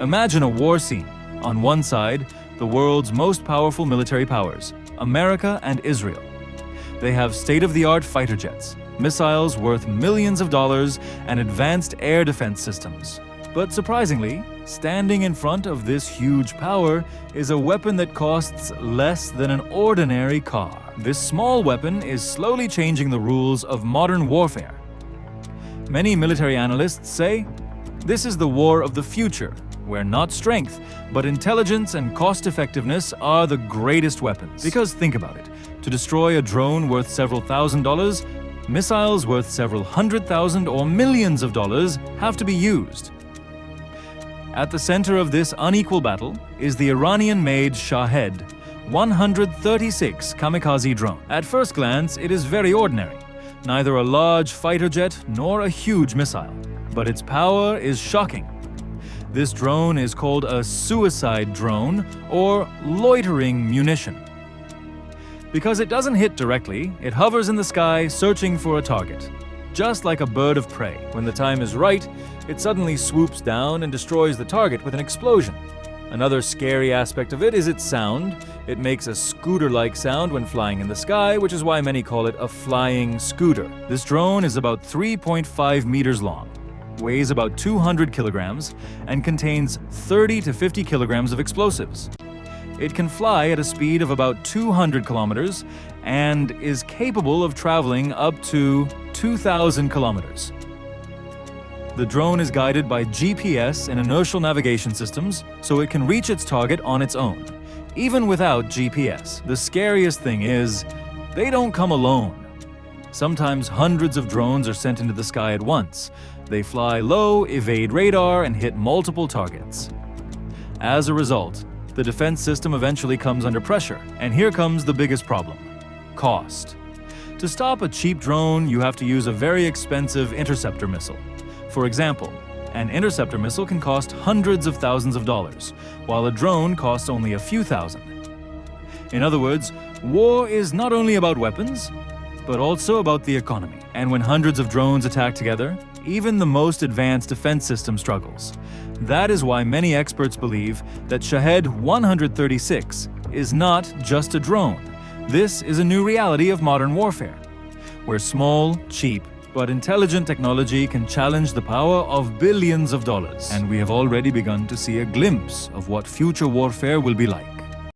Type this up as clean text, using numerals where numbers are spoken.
Imagine a war scene. On one side, the world's most powerful military powers, America and Israel. They have state-of-the-art fighter jets, missiles worth millions of dollars, and advanced air defense systems. But surprisingly, standing in front of this huge power is a weapon that costs less than an ordinary car. This small weapon is slowly changing the rules of modern warfare. Many military analysts say, this is the war of the future, where not strength, but intelligence and cost-effectiveness are the greatest weapons. Because think about it, to destroy a drone worth several $1,000s, missiles worth several $100,000 or millions of dollars have to be used. At the center of this unequal battle is the Iranian-made Shahed 136 kamikaze drone. At first glance, it is very ordinary, neither a large fighter jet nor a huge missile. But its power is shocking. This drone is called a suicide drone or loitering munition. Because it doesn't hit directly, it hovers in the sky searching for a target. Just like a bird of prey, when the time is right, it suddenly swoops down and destroys the target with an explosion. Another scary aspect of it is its sound. It makes a scooter-like sound when flying in the sky, which is why many call it a flying scooter. This drone is about 3.5 meters long, weighs about 200 kilograms, and contains 30 to 50 kilograms of explosives. It can fly at a speed of about 200 kilometers and is capable of traveling up to 2,000 kilometers. The drone is guided by GPS and inertial navigation systems, so it can reach its target on its own, even without GPS. The scariest thing is, they don't come alone. Sometimes hundreds of drones are sent into the sky at once. They fly low, evade radar, and hit multiple targets. As a result, the defense system eventually comes under pressure, and here comes the biggest problem: cost. To stop a cheap drone, you have to use a very expensive interceptor missile. For example, an interceptor missile can cost hundreds of thousands of dollars, while a drone costs only a few thousand. In other words, war is not only about weapons, but also about the economy. And when hundreds of drones attack together, even the most advanced defense system struggles. That is why many experts believe that Shahed 136 is not just a drone. This is a new reality of modern warfare, where small, cheap, but intelligent technology can challenge the power of billions of dollars. And we have already begun to see a glimpse of what future warfare will be like.